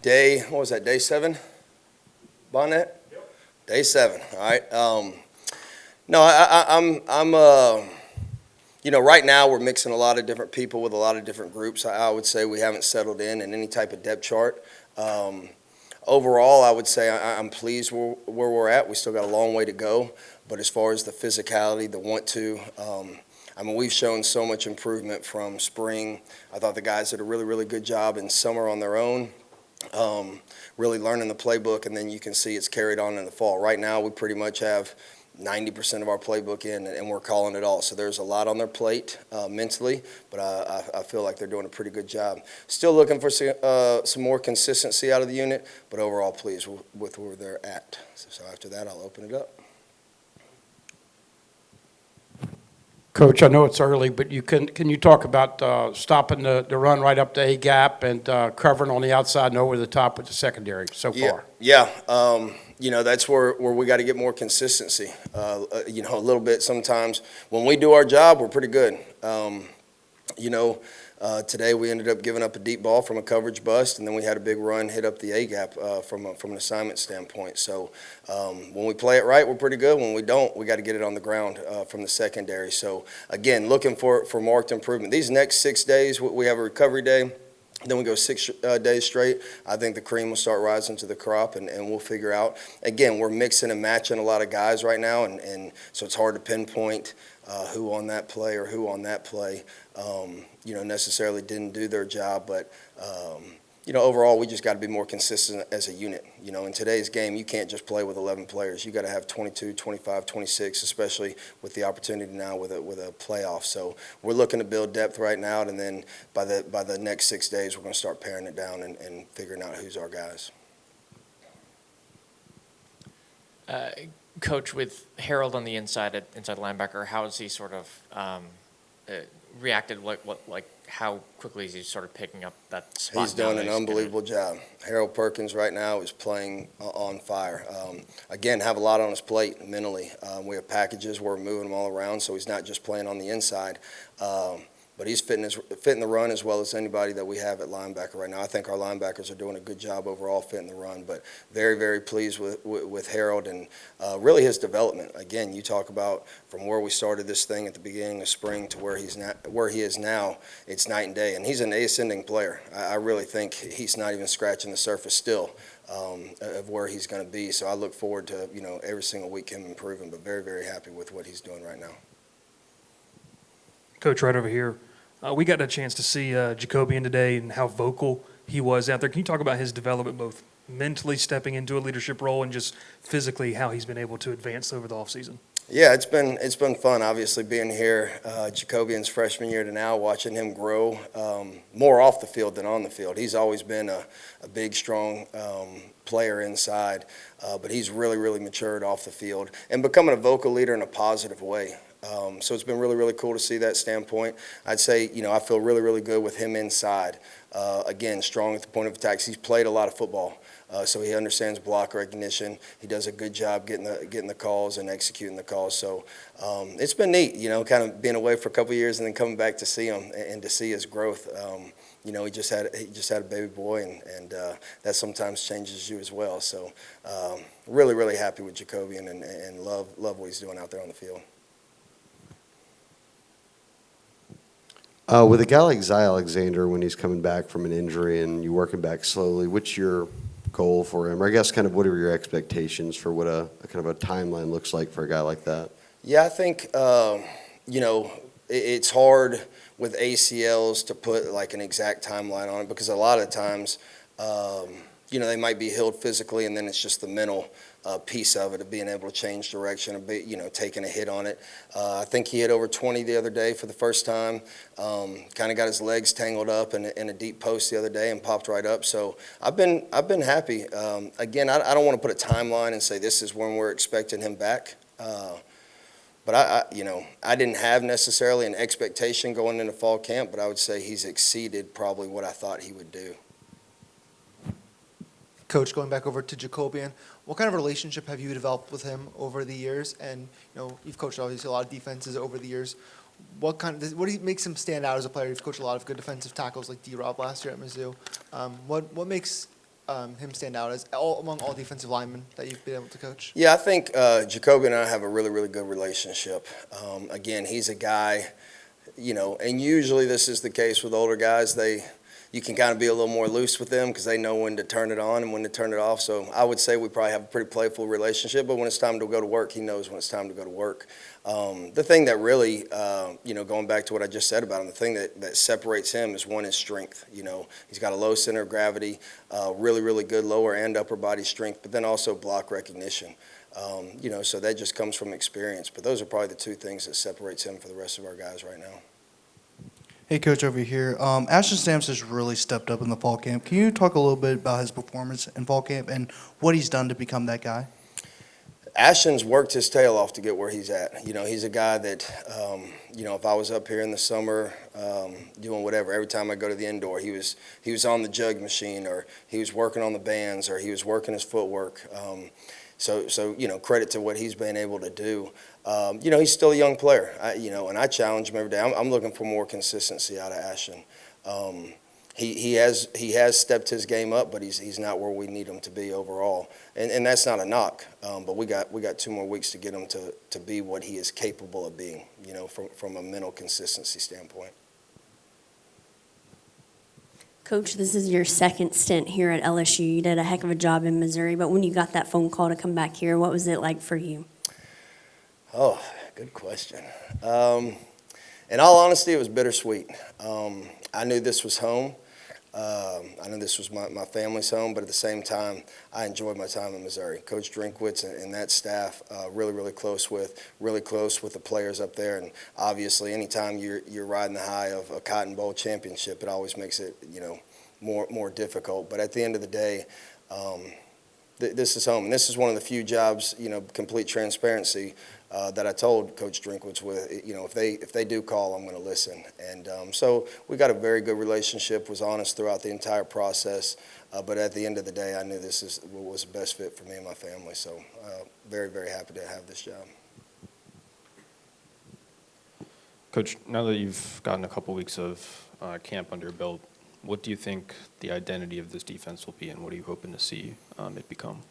what was that, day 7, Bonnet? Yep. Day 7, all right. No, I'm right now we're mixing a lot of different people with a lot of different groups. I would say we haven't settled in any type of depth chart. Overall, I would say I'm pleased where we're at. We still got a long way to go, but as far as the physicality, the want to, we've shown so much improvement from spring. I thought the guys did a really, really good job in summer on their own, really learning the playbook, and then you can see it's carried on in the fall. Right now, we pretty much have 90% of our playbook in, and we're calling it all. So there's a lot on their plate mentally, but I feel like they're doing a pretty good job. Still looking for some more consistency out of the unit, but overall pleased with where they're at. So after that, I'll open it up. Coach, I know it's early, but can you talk about stopping the run right up the A gap and covering on the outside and over the top with the secondary so far? Yeah. That's where we got to get more consistency. A little bit sometimes. When we do our job, we're pretty good. Today we ended up giving up a deep ball from a coverage bust, and then we had a big run hit up the A gap from an assignment standpoint. So when we play it right, we're pretty good. When we don't, we got to get it on the ground from the secondary. So again, looking for marked improvement. These next 6 days, we have a recovery day. Then we go 6 days straight. I think the cream will start rising to the crop, and we'll figure out. Again, we're mixing and matching a lot of guys right now, and so it's hard to pinpoint who on that play or who on that play necessarily didn't do their job. But, overall, we just got to be more consistent as a unit. In today's game, you can't just play with 11 players. You got to have 22, 25, 26, especially with the opportunity now with a playoff. So we're looking to build depth right now, and then by the next 6 days, we're going to start paring it down and figuring out who's our guys. Coach, with Harold on the inside linebacker, how has he sort of reacted? How quickly is he sort of picking up that spot? He's doing an unbelievable job. Harold Perkins right now is playing on fire. Again, have a lot on his plate mentally. We have packages where we're moving him all around, so he's not just playing on the inside. But he's fitting the run as well as anybody that we have at linebacker right now. I think our linebackers are doing a good job overall fitting the run, but very, very pleased with Harold and really his development. Again, you talk about from where we started this thing at the beginning of spring to where he is now, it's night and day. And he's an ascending player. I really think he's not even scratching the surface still of where he's going to be. So I look forward to every single week him improving, but very, very happy with what he's doing right now. Coach, right over here, we got a chance to see Jacobian today and how vocal he was out there. Can you talk about his development, both mentally stepping into a leadership role and just physically how he's been able to advance over the offseason? Yeah, it's been fun, obviously, being here, Jacobian's freshman year to now, watching him grow more off the field than on the field. He's always been a big, strong player inside, but he's really, really matured off the field and becoming a vocal leader in a positive way. So it's been really, really cool to see that standpoint. I'd say, I feel really, really good with him inside. Again, strong at the point of attack. He's played a lot of football, so he understands block recognition. He does a good job getting the calls and executing the calls. So it's been neat, kind of being away for a couple of years and then coming back to see him and to see his growth. He just had a baby boy, and that sometimes changes you as well. So really, really happy with Jacobian and love what he's doing out there on the field. With a guy like Zy Alexander, when he's coming back from an injury and you're working back slowly, what's your goal for him? Or I guess kind of what are your expectations for what a kind of a timeline looks like for a guy like that? Yeah, I think, it's hard with ACLs to put like an exact timeline on it because a lot of times, they might be healed physically and then it's just the mental piece of it, of being able to change direction, taking a hit on it. I think he hit over 20 the other day for the first time. Kind of got his legs tangled up in a deep post the other day and popped right up. So I've been happy. Again, I don't want to put a timeline and say this is when we're expecting him back. But I didn't have necessarily an expectation going into fall camp, but I would say he's exceeded probably what I thought he would do. Coach, going back over to Jacobian, what kind of relationship have you developed with him over the years? And you've coached obviously a lot of defenses over the years. What makes him stand out as a player? You've coached a lot of good defensive tackles like D-Rob last year at Mizzou. What makes him stand out among all defensive linemen that you've been able to coach? Yeah, I think Jacoby and I have a really, really good relationship. Again, he's a guy, and usually this is the case with older guys. You can kind of be a little more loose with them because they know when to turn it on and when to turn it off. So I would say we probably have a pretty playful relationship, but when it's time to go to work, he knows when it's time to go to work. The thing that really, going back to what I just said about him, the thing that separates him is, one, his strength. He's got a low center of gravity, really, really good lower and upper body strength, but then also block recognition. So that just comes from experience. But those are probably the two things that separates him from the rest of our guys right now. Hey, Coach, over here. Ashton Stamps has really stepped up in the fall camp. Can you talk a little bit about his performance in fall camp and what he's done to become that guy? Ashton's worked his tail off to get where he's at. He's a guy that, if I was up here in the summer doing whatever, every time I go to the indoor, he was on the jug machine, or he was working on the bands, or he was working his footwork. So credit to what he's been able to do. He's still a young player, and I challenge him every day. I'm looking for more consistency out of Ashton. He has stepped his game up, but he's not where we need him to be overall, and that's not a knock. But we got 2 more weeks to get him to be what he is capable of being, from a mental consistency standpoint. Coach, this is your second stint here at LSU. You did a heck of a job in Missouri, but when you got that phone call to come back here, what was it like for you? Oh, good question. In all honesty, it was bittersweet. I knew this was home. I knew this was my family's home, but at the same time, I enjoyed my time in Missouri. Coach Drinkwitz and that staff, really, really close with the players up there. And obviously, anytime you're riding the high of a Cotton Bowl championship, it always makes it, more difficult. But at the end of the day, this is home. And this is one of the few jobs, complete transparency, that I told Coach Drinkwitz with, if they do call, I'm going to listen. And so we got a very good relationship, was honest throughout the entire process. But at the end of the day, I knew this was the best fit for me and my family. So very, very happy to have this job. Coach, now that you've gotten a couple weeks of camp under your belt, what do you think the identity of this defense will be, and what are you hoping to see it become?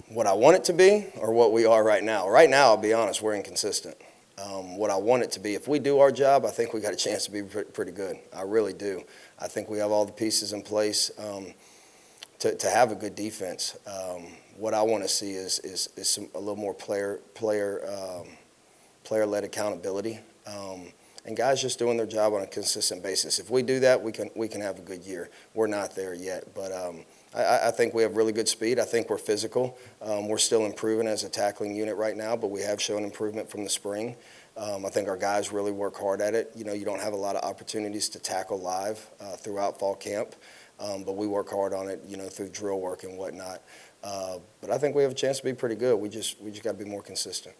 What I want it to be, or what we are right now? Right now, I'll be honest, we're inconsistent. What I want it to be, if we do our job, I think we got a chance to be pretty good. I really do. I think we have all the pieces in place to have a good defense. What I want to see is a little more player-led accountability, and guys just doing their job on a consistent basis. If we do that, we can have a good year. We're not there yet, but I think we have really good speed. I think we're physical. We're still improving as a tackling unit right now, but we have shown improvement from the spring. I think our guys really work hard at it. You don't have a lot of opportunities to tackle live throughout fall camp, but we work hard on it, through drill work and whatnot. But I think we have a chance to be pretty good. We just got to be more consistent.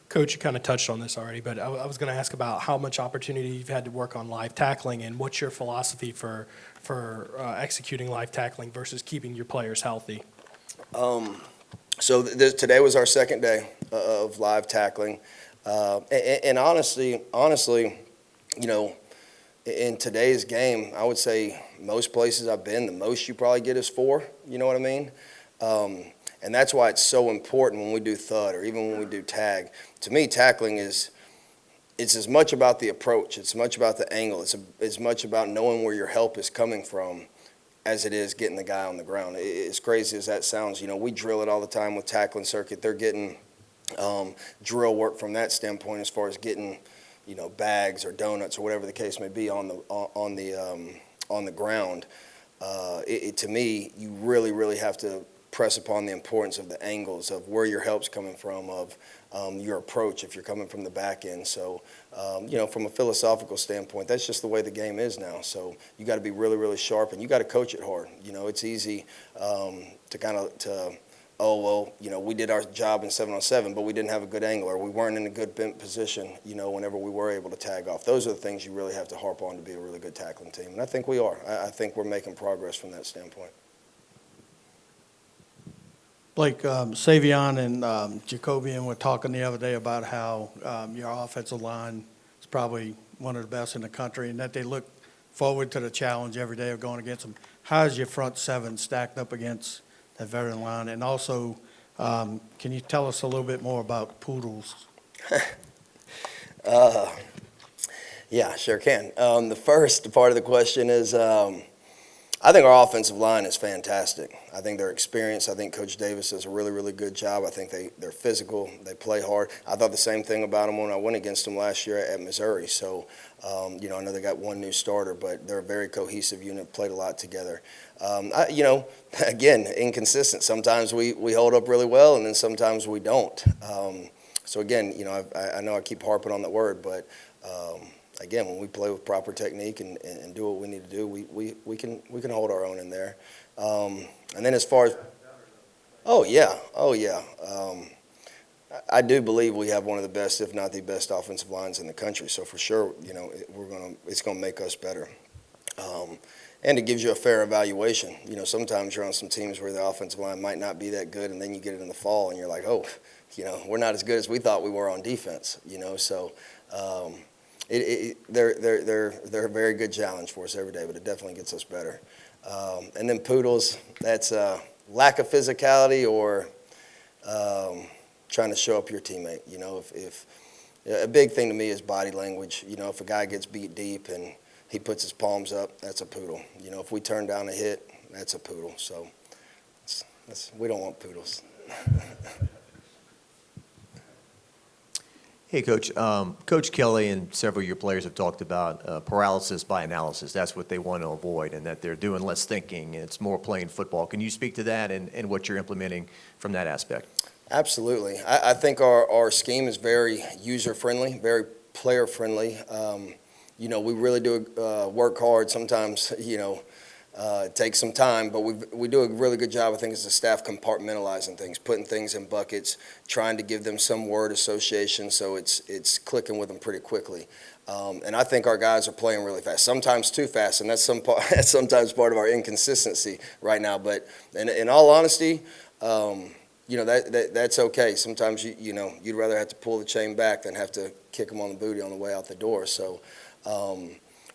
Coach, you kind of touched on this already, but I was going to ask about how much opportunity you've had to work on live tackling, and what's your philosophy for executing live tackling versus keeping your players healthy? So today was our second day of live tackling, and honestly, in today's game, I would say most places I've been, the most you probably get is 4. You know what I mean? And that's why it's so important when we do thud, or even when we do tag. To me, tackling it's as much about the approach, it's much about the angle, it's as much about knowing where your help is coming from as it is getting the guy on the ground. As crazy as that sounds, we drill it all the time with tackling circuit. They're getting drill work from that standpoint as far as getting, bags or donuts or whatever the case may be on the ground. To me, you really, really have to press upon the importance of the angles, of where your help's coming from, of your approach if you're coming from the back end. So, from a philosophical standpoint, that's just the way the game is now. So you got to be really, really sharp, and you got to coach it hard. It's easy we did our job in 7-on-7, but we didn't have a good angle, or we weren't in a good bent position, whenever we were able to tag off. Those are the things you really have to harp on to be a really good tackling team, and I think we are. I think we're making progress from that standpoint. Blake, Savion and Jacobian were talking the other day about how your offensive line is probably one of the best in the country, and that they look forward to the challenge every day of going against them. How's your front seven stacked up against that veteran line? And also, can you tell us a little bit more about Poodles? Yeah, sure can. The first part of the question is, I think our offensive line is fantastic. I think they're experienced. I think Coach Davis does a really, really good job. I think they're physical. They play hard. I thought the same thing about them when I went against them last year at Missouri. So, I know they got one new starter, but they're a very cohesive unit, played a lot together. Again, inconsistent. Sometimes we hold up really well, and then sometimes we don't. So, again, I know I keep harping on that word, but again, when we play with proper technique and do what we need to do, we can hold our own in there. And then as far as, oh yeah, I do believe we have one of the best, if not the best, offensive lines in the country. So for sure, it's gonna make us better. And it gives you a fair evaluation. Sometimes you're on some teams where the offensive line might not be that good, and then you get it in the fall, and you're like, oh, we're not as good as we thought we were on defense. So. They're a very good challenge for us every day, but it definitely gets us better. And then Poodles, that's lack of physicality or trying to show up your teammate. If a big thing to me is body language. If a guy gets beat deep and he puts his palms up, that's a Poodle. If we turn down a hit, that's a Poodle. So we don't want Poodles. Hey, Coach. Coach Kelly and several of your players have talked about paralysis by analysis. That's what they want to avoid, and that they're doing less thinking, and it's more playing football. Can you speak to that and what you're implementing from that aspect? Absolutely. I think our scheme is very user-friendly, very player-friendly. We really do work hard. Sometimes, it takes some time, but we do a really good job, I think, as a staff, compartmentalizing things, putting things in buckets, trying to give them some word association so it's clicking with them pretty quickly. And I think our guys are playing really fast, sometimes too fast, and that's sometimes part of our inconsistency right now. But in all honesty, that's okay. Sometimes you'd rather have to pull the chain back than have to kick them on the booty on the way out the door. So.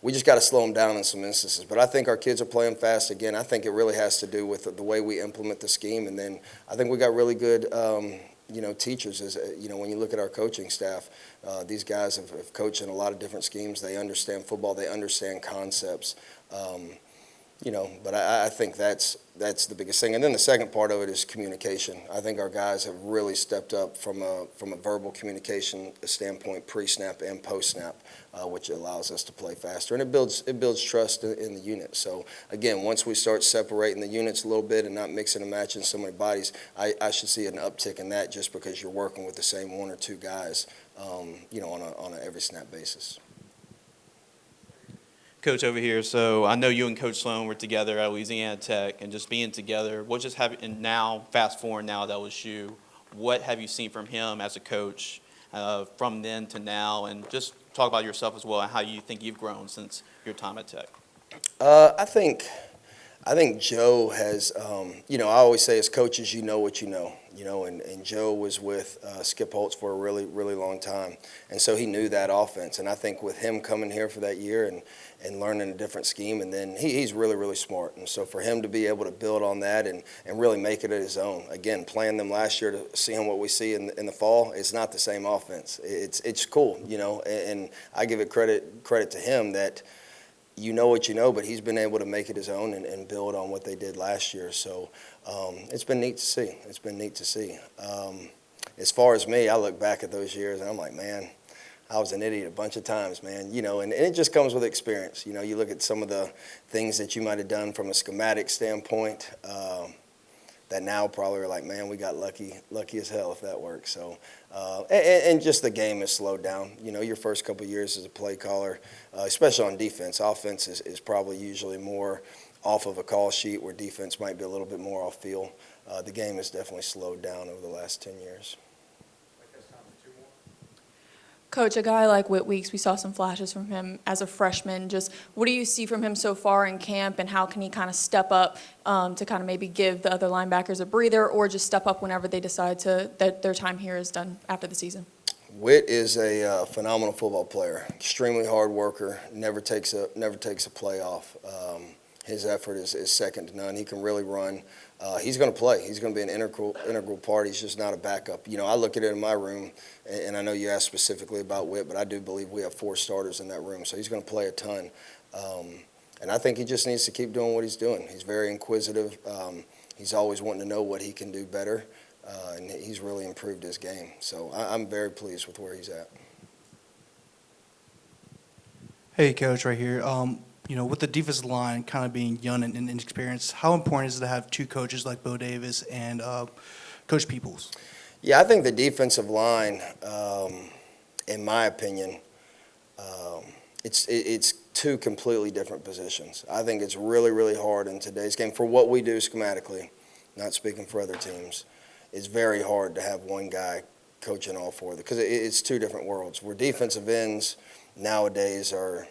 We just got to slow them down in some instances. But I think our kids are playing fast. Again, I think it really has to do with the way we implement the scheme. And then I think we got really good, teachers. When you look at our coaching staff, these guys have coached in a lot of different schemes. They understand football. They understand concepts. But I think that's the biggest thing. And then the second part of it is communication. I think our guys have really stepped up from a verbal communication standpoint, pre-snap and post-snap, which allows us to play faster. And it builds trust in the unit. So, again, once we start separating the units a little bit and not mixing and matching so many bodies, I should see an uptick in that just because you're working with the same one or two guys, on a every snap basis. Coach over here, so I know you and Coach Sloan were together at Louisiana Tech, and just being together, and now, fast forward now at LSU, what have you seen from him as a coach from then to now, and just talk about yourself as well and how you think you've grown since your time at Tech? I think Joe has, I always say as coaches, you know what you know, and Joe was with Skip Holtz for a really, really long time. And so he knew that offense. And I think with him coming here for that year and learning a different scheme, and then he's really, really smart. And so for him to be able to build on that and really make it his own, again, playing them last year to seeing what we see in the fall, it's not the same offense. It's cool, and I give it credit to him that you know what you know, but he's been able to make it his own and build on what they did last year. So it's been neat to see. As far as me, I look back at those years and I'm like, man, I was an idiot a bunch of times, man. And it just comes with experience. You look at some of the things that you might have done from a schematic standpoint that now probably are like, man, we got lucky as hell if that works. So, and just the game has slowed down. Your first couple of years as a play caller, especially on defense. Offense is probably usually more off of a call sheet where defense might be a little bit more off field. The game has definitely slowed down over the last 10 years. Coach, a guy like Whit Weeks, we saw some flashes from him as a freshman. Just what do you see from him so far in camp, and how can he kind of step up to kind of maybe give the other linebackers a breather, or just step up whenever they decide that their time here is done after the season? Witt is a phenomenal football player, extremely hard worker, never takes a play off. His effort is second to none. He can really run. He's going to play. He's going to be an integral part. He's just not a backup. You know, I look at it in my room, and I know you asked specifically about Witt, but I do believe we have 4 starters in that room, so he's going to play a ton. And I think he just needs to keep doing what he's doing. He's very inquisitive. He's always wanting to know what he can do better, and he's really improved his game. So I'm very pleased with where he's at. Hey, Coach, right here. You know, with the defensive line kind of being young and inexperienced, how important is it to have 2 coaches like Bo Davis and Coach Peoples? Yeah, I think the defensive line, in my opinion, it's 2 completely different positions. I think it's really, really hard in today's game for what we do schematically, not speaking for other teams. It's very hard to have one guy coaching all 4 because it's 2 different worlds. Where defensive ends nowadays are,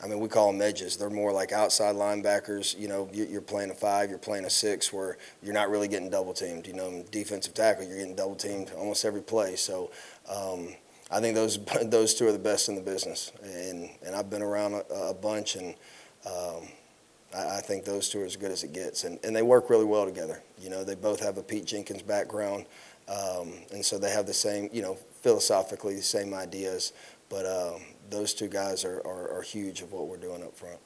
I mean, we call them edges. They're more like outside linebackers. You know, you're playing a 5, you're playing a 6, where you're not really getting double teamed. You know, defensive tackle, you're getting double teamed almost every play. So I think those 2 are the best in the business. And I've been around a bunch, and I think those 2 are as good as it gets. And they work really well together. You know, they both have a Pete Jenkins background, and so they have the same, you know, philosophically the same ideas. But those 2 guys are huge of what we're doing up front.